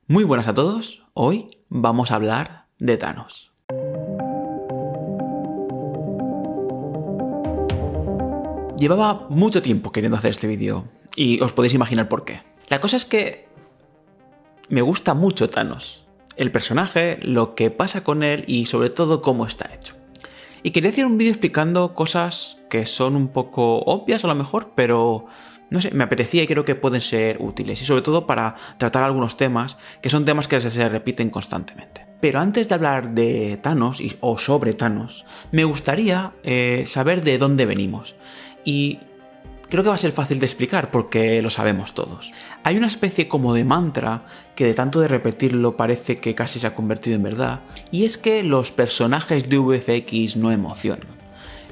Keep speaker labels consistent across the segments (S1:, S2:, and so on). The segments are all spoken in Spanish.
S1: Muy buenas a todos, hoy vamos a hablar de Thanos. Llevaba mucho tiempo queriendo hacer este vídeo y os podéis imaginar por qué. La cosa es que me gusta mucho Thanos, el personaje, lo que pasa con él y sobre todo cómo está hecho. Y quería hacer un vídeo explicando cosas que son un poco obvias a lo mejor, pero no sé, me apetecía y creo que pueden ser útiles. Y sobre todo para tratar algunos temas que son temas que se repiten constantemente. Pero antes de hablar de Thanos o sobre Thanos, me gustaría saber de dónde venimos. Y creo que va a ser fácil de explicar porque lo sabemos todos. Hay una especie como de mantra que de tanto de repetirlo parece que casi se ha convertido en verdad, y es que los personajes de VFX no emocionan.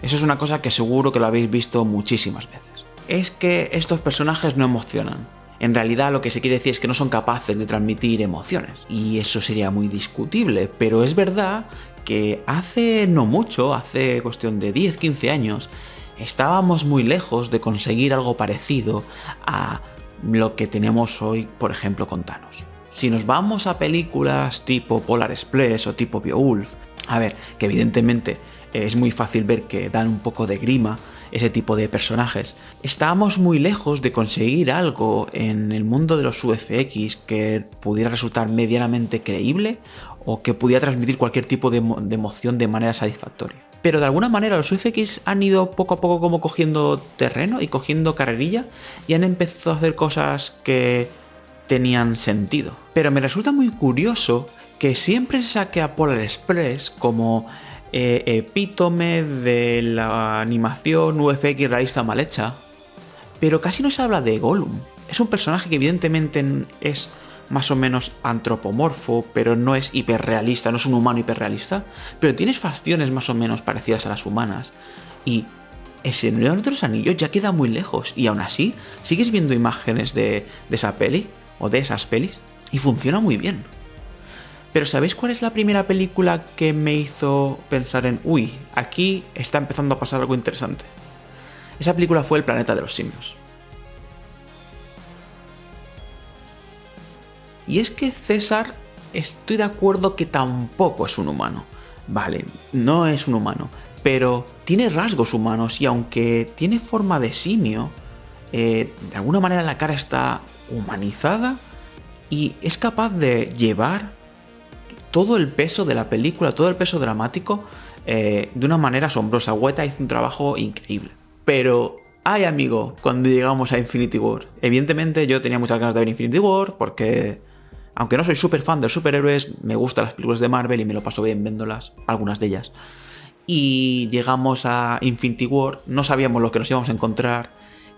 S1: Eso es una cosa que seguro que lo habéis visto muchísimas veces. Es que estos personajes no emocionan. En realidad lo que se quiere decir es que no son capaces de transmitir emociones, y eso sería muy discutible, pero es verdad que hace no mucho, hace cuestión de 10-15 años, estábamos muy lejos de conseguir algo parecido a lo que tenemos hoy, por ejemplo, con Thanos. Si nos vamos a películas tipo Polar Express o tipo Beowulf, a ver, que evidentemente es muy fácil ver que dan un poco de grima ese tipo de personajes, estábamos muy lejos de conseguir algo en el mundo de los VFX que pudiera resultar medianamente creíble o que pudiera transmitir cualquier tipo de emoción de manera satisfactoria. Pero de alguna manera los VFX han ido poco a poco como cogiendo terreno y cogiendo carrerilla y han empezado a hacer cosas que tenían sentido. Pero me resulta muy curioso que siempre se saque a Polar Express como epítome de la animación VFX realista mal hecha, pero casi no se habla de Gollum. Es un personaje que evidentemente es más o menos antropomorfo, pero no es hiperrealista, no es un humano hiperrealista, pero tiene facciones más o menos parecidas a las humanas. Y El Señor de los Anillos ya queda muy lejos, y aún así sigues viendo imágenes de esa peli, o de esas pelis, y funciona muy bien. Pero ¿sabéis cuál es la primera película que me hizo pensar en uy, aquí está empezando a pasar algo interesante? Esa película fue El planeta de los simios. Y es que César, estoy de acuerdo que tampoco es un humano. Vale, no es un humano, pero tiene rasgos humanos y aunque tiene forma de simio, de alguna manera la cara está humanizada y es capaz de llevar todo el peso de la película, todo el peso dramático de una manera asombrosa. Weta hizo un trabajo increíble. Pero ay, amigo, cuando llegamos a Infinity War. Evidentemente yo tenía muchas ganas de ver Infinity War porque, aunque no soy súper fan de los superhéroes, me gustan las películas de Marvel y me lo paso bien viéndolas, algunas de ellas. Y llegamos a Infinity War, no sabíamos lo que nos íbamos a encontrar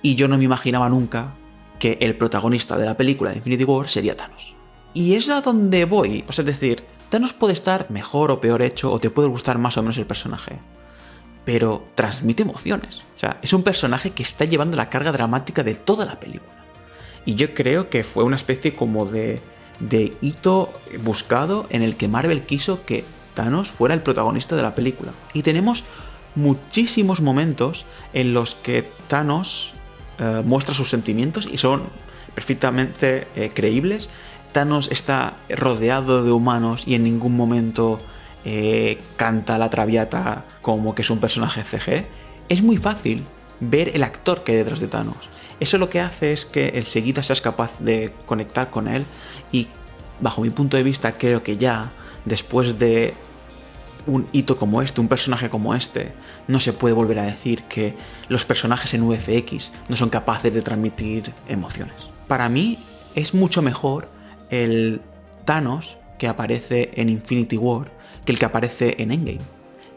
S1: y yo no me imaginaba nunca que el protagonista de la película de Infinity War sería Thanos. Y es a donde voy, o sea, es decir, Thanos puede estar mejor o peor hecho o te puede gustar más o menos el personaje, pero transmite emociones. O sea, es un personaje que está llevando la carga dramática de toda la película. Y yo creo que fue una especie como de hito buscado en el que Marvel quiso que Thanos fuera el protagonista de la película. Y tenemos muchísimos momentos en los que Thanos muestra sus sentimientos y son perfectamente creíbles. Thanos está rodeado de humanos y en ningún momento canta la traviata como que es un personaje CG. Es muy fácil ver el actor que hay detrás de Thanos. Eso lo que hace es que enseguida seas capaz de conectar con él y, bajo mi punto de vista, creo que ya, después de un hito como este, un personaje como este, no se puede volver a decir que los personajes en VFX no son capaces de transmitir emociones. Para mí es mucho mejor el Thanos que aparece en Infinity War que el que aparece en Endgame.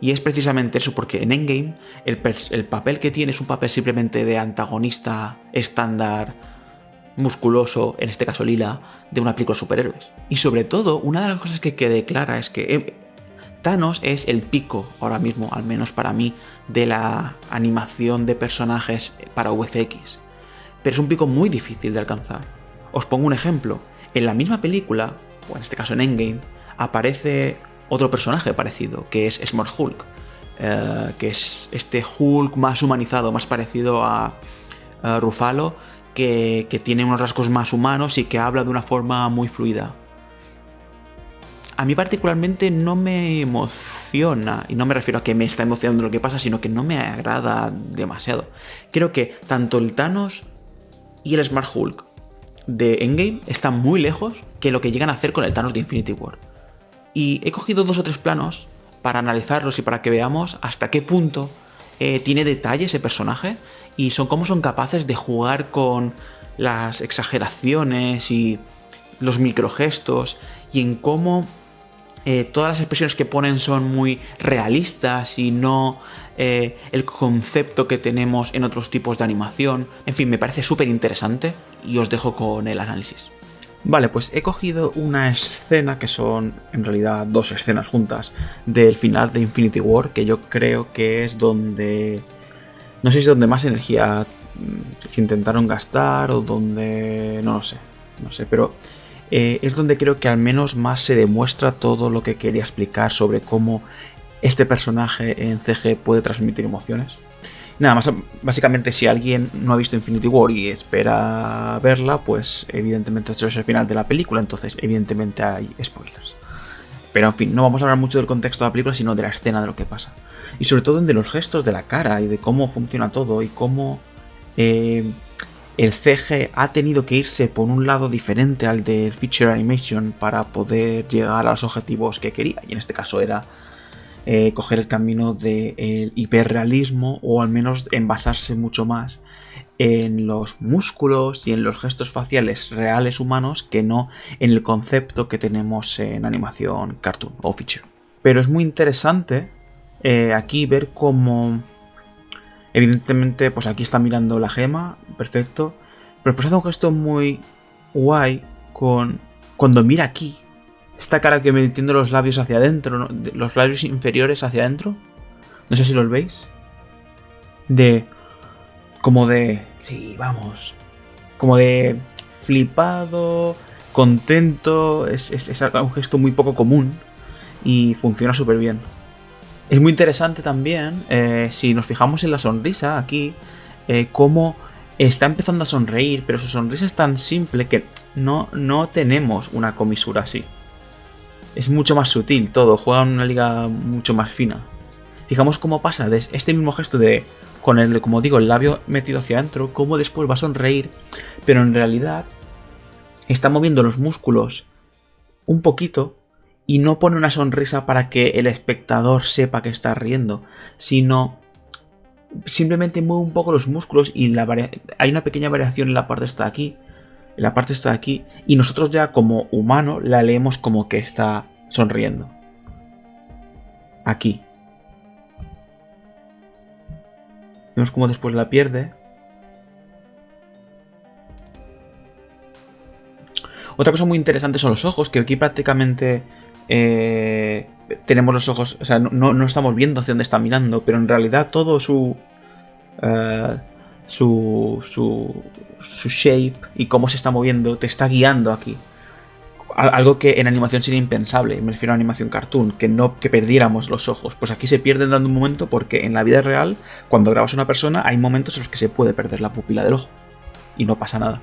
S1: Y es precisamente eso, porque en Endgame el papel que tiene es un papel simplemente de antagonista estándar, musculoso, en este caso lila, de una película de superhéroes. Y sobre todo, una de las cosas que quede clara es que Thanos es el pico, ahora mismo, al menos para mí, de la animación de personajes para VFX. Pero es un pico muy difícil de alcanzar. Os pongo un ejemplo. En la misma película, o en este caso en Endgame, aparece otro personaje parecido, que es Smart Hulk, que es este Hulk más humanizado, más parecido a Ruffalo, que tiene unos rasgos más humanos y que habla de una forma muy fluida. a mí particularmente no me emociona, y no me refiero a que me está emocionando lo que pasa, sino que no me agrada demasiado. Creo que tanto el Thanos y el Smart Hulk de Endgame están muy lejos que lo que llegan a hacer con el Thanos de Infinity War. Y he cogido 2 o 3 planos para analizarlos y para que veamos hasta qué punto tiene detalle ese personaje y cómo son capaces de jugar con las exageraciones y los microgestos y en cómo todas las expresiones que ponen son muy realistas y no el concepto que tenemos en otros tipos de animación. En fin, me parece súper interesante y os dejo con el análisis. Vale, pues he cogido una escena que son en realidad 2 escenas juntas del final de Infinity War, que yo creo que es donde... no sé si es donde más energía se intentaron gastar o donde... no sé, pero es donde creo que al menos más se demuestra todo lo que quería explicar sobre cómo este personaje en CG puede transmitir emociones. Nada más, básicamente, si alguien no ha visto Infinity War y espera verla, pues evidentemente esto es el final de la película, entonces evidentemente hay spoilers. Pero en fin, no vamos a hablar mucho del contexto de la película, sino de la escena, de lo que pasa. Y sobre todo de los gestos de la cara y de cómo funciona todo y cómo el CG ha tenido que irse por un lado diferente al del Feature Animation para poder llegar a los objetivos que quería. Y en este caso era coger el camino del hiperrealismo, o al menos envasarse mucho más en los músculos y en los gestos faciales reales humanos que no en el concepto que tenemos en animación cartoon o feature. Pero es muy interesante aquí ver cómo, evidentemente, pues aquí está mirando la gema, perfecto, pero pues hace un gesto muy guay cuando mira aquí. Esta cara que metiendo los labios hacia adentro, ¿no? Los labios inferiores hacia adentro. No sé si los veis. Sí, vamos. Como de flipado, contento. Es un gesto muy poco común y funciona súper bien. Es muy interesante también, si nos fijamos en la sonrisa aquí, cómo está empezando a sonreír, pero su sonrisa es tan simple que no tenemos una comisura así. Es mucho más sutil todo, juega en una liga mucho más fina. Fijamos cómo pasa de este mismo gesto de, con el, como digo, el labio metido hacia adentro, cómo después va a sonreír, pero en realidad está moviendo los músculos un poquito y no pone una sonrisa para que el espectador sepa que está riendo, sino simplemente mueve un poco los músculos y hay una pequeña variación en la parte esta de aquí. La parte está aquí y nosotros ya como humano la leemos como que está sonriendo. Aquí. Vemos cómo después la pierde. Otra cosa muy interesante son los ojos, que aquí prácticamente tenemos los ojos, o sea, no estamos viendo hacia dónde está mirando, pero en realidad todo su shape y cómo se está moviendo te está guiando aquí. Algo que en animación sería impensable, me refiero a animación cartoon, que perdiéramos los ojos. Pues aquí se pierden dando un momento porque en la vida real, cuando grabas a una persona, hay momentos en los que se puede perder la pupila del ojo y no pasa nada.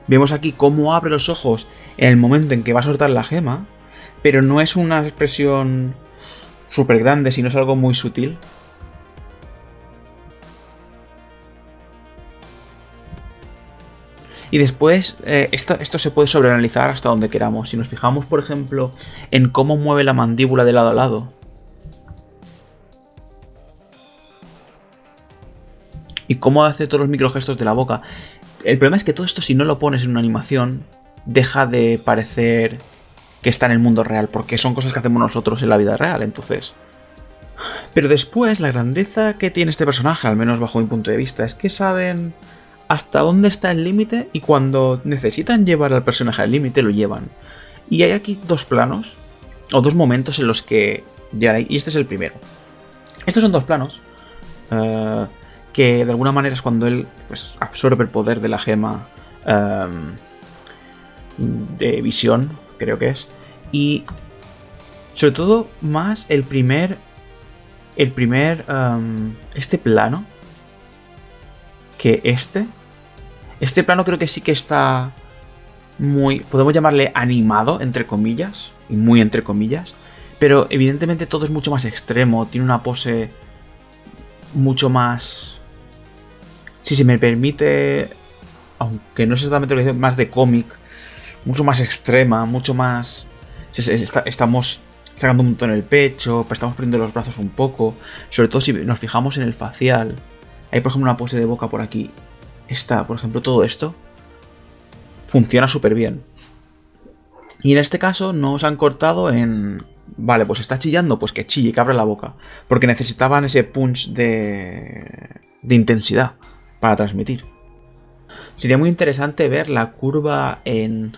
S1: Vemos aquí cómo abre los ojos en el momento en que va a soltar la gema, pero no es una expresión súper grande, sino es algo muy sutil. Y después, esto se puede sobreanalizar hasta donde queramos. Si nos fijamos, por ejemplo, en cómo mueve la mandíbula de lado a lado. Y cómo hace todos los microgestos de la boca. El problema es que todo esto, si no lo pones en una animación, deja de parecer que está en el mundo real, porque son cosas que hacemos nosotros en la vida real, entonces. Pero después, la grandeza que tiene este personaje, al menos bajo mi punto de vista, es que saben hasta dónde está el límite y cuando necesitan llevar al personaje al límite, lo llevan. Y hay aquí 2 planos, o 2 momentos en los que llegan, y este es el primero. Estos son 2 planos que de alguna manera es cuando él pues absorbe el poder de la gema de visión, creo que es. Y sobre todo más el primer este plano que este plano creo que sí que está muy, podemos llamarle animado, entre comillas, y muy entre comillas, pero evidentemente todo es mucho más extremo, tiene una pose mucho más, si se me permite, aunque no es exactamente lo que dice, más de cómic, mucho más extrema, mucho más... Estamos sacando un montón el pecho, pero estamos perdiendo los brazos un poco, sobre todo si nos fijamos en el facial. Hay por ejemplo una pose de boca por aquí. Está, por ejemplo, todo esto funciona súper bien. Y en este caso nos han cortado en... Vale, pues está chillando, pues que chille, que abra la boca. Porque necesitaban ese punch de intensidad para transmitir. Sería muy interesante ver la curva en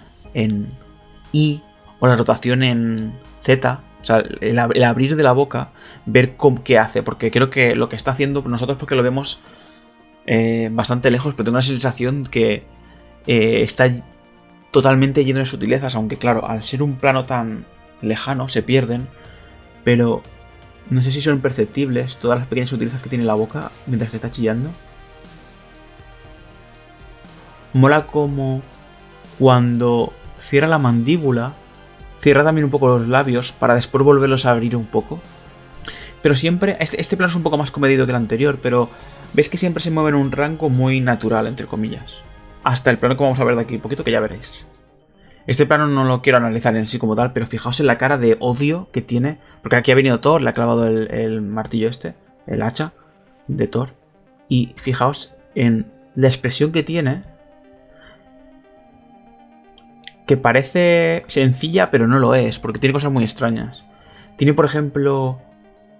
S1: I o la rotación en Z. O sea, el abrir de la boca, ver qué hace. Porque creo que lo que está haciendo nosotros, porque lo vemos bastante lejos, pero tengo la sensación que está totalmente lleno de sutilezas, aunque claro, al ser un plano tan lejano se pierden, pero no sé si son perceptibles todas las pequeñas sutilezas que tiene la boca mientras te está chillando. Mola como cuando cierra la mandíbula, cierra también un poco los labios para después volverlos a abrir un poco. Pero siempre, este plano es un poco más comedido que el anterior, pero ves que siempre se mueve en un rango muy natural, entre comillas. Hasta el plano que vamos a ver de aquí un poquito, que ya veréis. Este plano no lo quiero analizar en sí como tal, pero fijaos en la cara de odio que tiene. Porque aquí ha venido Thor, le ha clavado el martillo este, el hacha de Thor. Y fijaos en la expresión que tiene, que parece sencilla, pero no lo es, porque tiene cosas muy extrañas. Tiene, por ejemplo,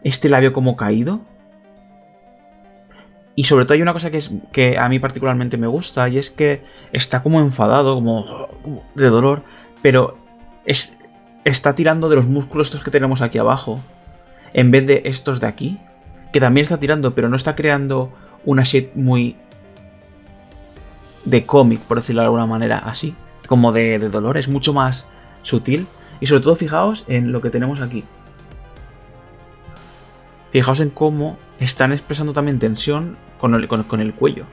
S1: este labio como caído. Y sobre todo hay una cosa que a mí particularmente me gusta, y es que está como enfadado, como de dolor, pero está tirando de los músculos estos que tenemos aquí abajo, en vez de estos de aquí, que también está tirando, pero no está creando una shit muy de cómic, por decirlo de alguna manera, así, como de dolor, es mucho más sutil. Y sobre todo fijaos en lo que tenemos aquí. Fijaos en cómo están expresando también tensión con el cuello.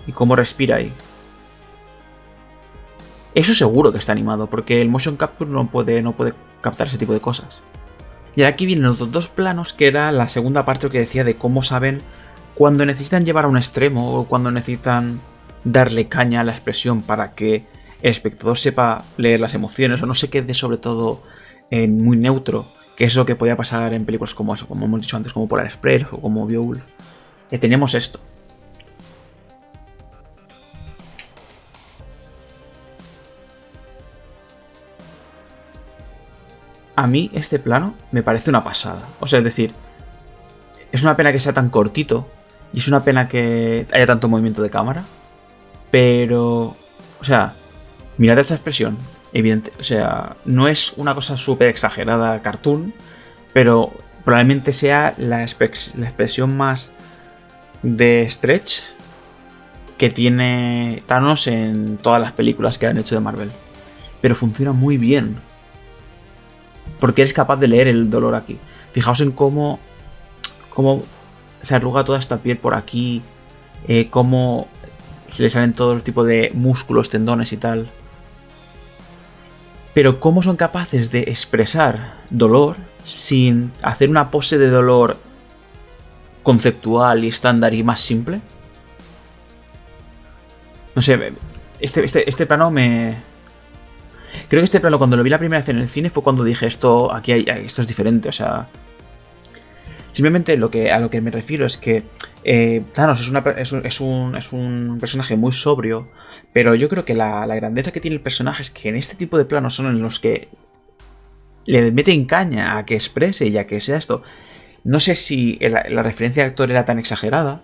S1: Y cómo respira ahí. Eso seguro que está animado, porque el motion capture no puede captar ese tipo de cosas. Y aquí vienen los dos planos, que era la segunda parte que decía de cómo saben cuando necesitan llevar a un extremo o cuando necesitan darle caña a la expresión para que el espectador sepa leer las emociones o no se quede sobre todo muy neutro, que es lo que podía pasar en películas como eso, como hemos dicho antes, como Polar Express o como Beowulf. Tenemos esto. A mí este plano me parece una pasada. O sea, es decir, es una pena que sea tan cortito y es una pena que haya tanto movimiento de cámara, pero, o sea, mirad esta expresión. Evidente, o sea, no es una cosa súper exagerada cartoon, pero probablemente sea la expresión más de stretch que tiene Thanos en todas las películas que han hecho de Marvel. Pero funciona muy bien, porque eres capaz de leer el dolor aquí. Fijaos en cómo se arruga toda esta piel por aquí, cómo se le salen todo el tipo de músculos, tendones y tal. Pero cómo son capaces de expresar dolor sin hacer una pose de dolor conceptual y estándar y más simple. No sé, este plano me... Creo que este plano cuando lo vi la primera vez en el cine fue cuando dije esto es diferente, o sea... Simplemente a lo que me refiero es que Thanos es un personaje muy sobrio, pero yo creo que la grandeza que tiene el personaje es que en este tipo de planos son en los que le meten caña a que exprese y a que sea esto. No sé si la referencia de actor era tan exagerada,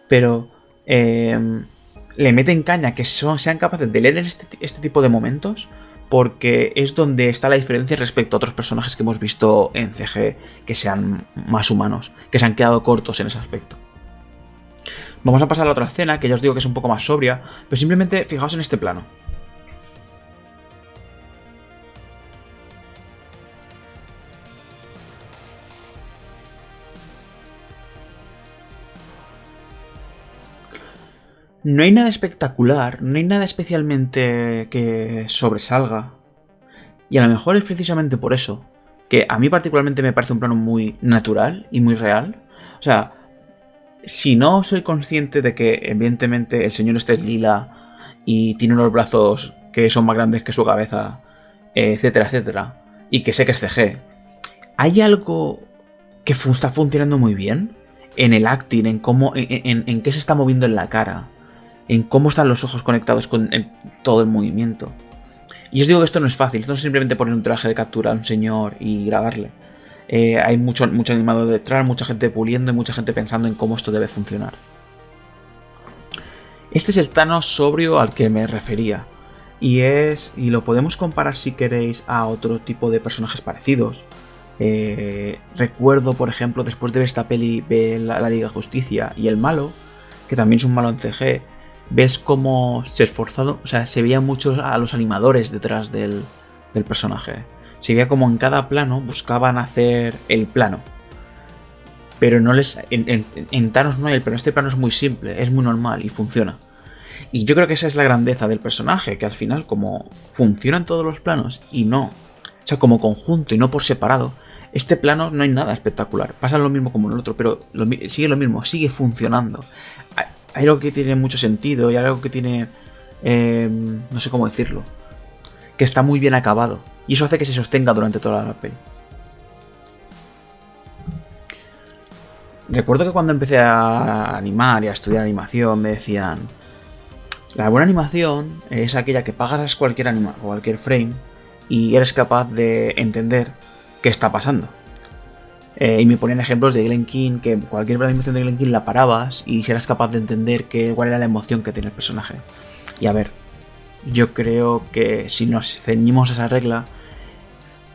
S1: pero le meten caña a que sean capaces de leer en este tipo de momentos, porque es donde está la diferencia respecto a otros personajes que hemos visto en CG que sean más humanos, que se han quedado cortos en ese aspecto. Vamos a pasar a la otra escena, que ya os digo que es un poco más sobria, pero simplemente fijaos en este plano. No hay nada espectacular, no hay nada especialmente que sobresalga. Y a lo mejor es precisamente por eso, que a mí particularmente me parece un plano muy natural y muy real. O sea, si no soy consciente de que evidentemente el señor este es lila y tiene unos brazos que son más grandes que su cabeza, etcétera, etcétera, y que sé que es CG, hay algo que está funcionando muy bien en el acting, en cómo, en qué se está moviendo en la cara, en cómo están los ojos conectados con todo el movimiento. Y os digo que esto no es fácil, esto no es simplemente poner un traje de captura a un señor y grabarle. Hay mucho animador detrás, mucha gente puliendo y mucha gente pensando en cómo esto debe funcionar. Este es el Thanos sobrio al que me refería. Y lo podemos comparar si queréis a otro tipo de personajes parecidos. Recuerdo, por ejemplo, después de ver esta peli, ver la Liga de Justicia y el malo, que también es un malo en CG, ves cómo se esforzado, o sea, se veía mucho a los animadores detrás del personaje. Se veía como en cada plano buscaban hacer el plano. Pero no les. En Thanos no hay el plano. Este plano es muy simple, es muy normal y funciona. Y yo creo que esa es la grandeza del personaje, que al final, como funcionan todos los planos y no. O sea, como conjunto y no por separado, este plano no hay nada espectacular. Pasa lo mismo como en el otro, pero sigue lo mismo, sigue funcionando. Hay algo que tiene mucho sentido y hay algo que tiene. No sé cómo decirlo. Que está muy bien acabado. Y eso hace que se sostenga durante toda la peli. Recuerdo que cuando empecé a animar y a estudiar animación me decían: la buena animación es aquella que pagas cualquier frame y eres capaz de entender qué está pasando. Y me ponían ejemplos de Glen King, que cualquier animación de Glen King la parabas y si eras capaz de entender cuál era la emoción que tiene el personaje. Y a ver, yo creo que si nos ceñimos a esa regla,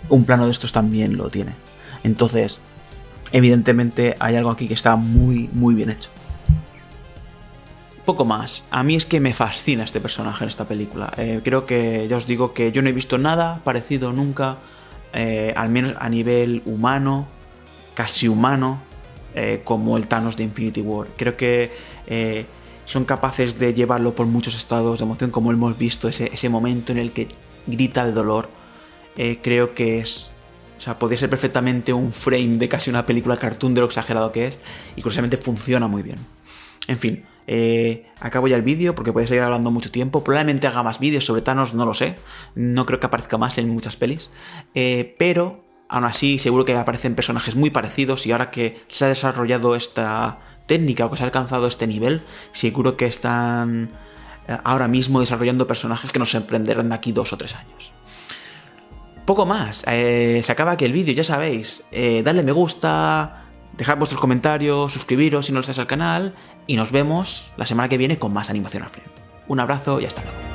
S1: un plano de estos también lo tiene. Entonces, evidentemente hay algo aquí que está muy, muy bien hecho. Poco más. A mí es que me fascina este personaje en esta película. Creo que, ya os digo, que yo no he visto nada parecido nunca, al menos a nivel humano, casi humano, como el Thanos de Infinity War. Creo que son capaces de llevarlo por muchos estados de emoción, como hemos visto, ese momento en el que grita de dolor. Creo que es... O sea, podría ser perfectamente un frame de casi una película cartoon de lo exagerado que es, y curiosamente funciona muy bien. En fin, acabo ya el vídeo porque podéis seguir hablando mucho tiempo. Probablemente haga más vídeos sobre Thanos, no lo sé. No creo que aparezca más en muchas pelis. Pero, aún así, seguro que aparecen personajes muy parecidos, y ahora que se ha desarrollado esta técnica o que se ha alcanzado este nivel, seguro que están ahora mismo desarrollando personajes que nos sorprenderán de aquí 2 o 3 años. Poco más, se acaba aquí el vídeo, ya sabéis, dadle me gusta, dejad vuestros comentarios, suscribiros si no lo estáis al canal, y nos vemos la semana que viene con más animación al frame. Un abrazo y hasta luego.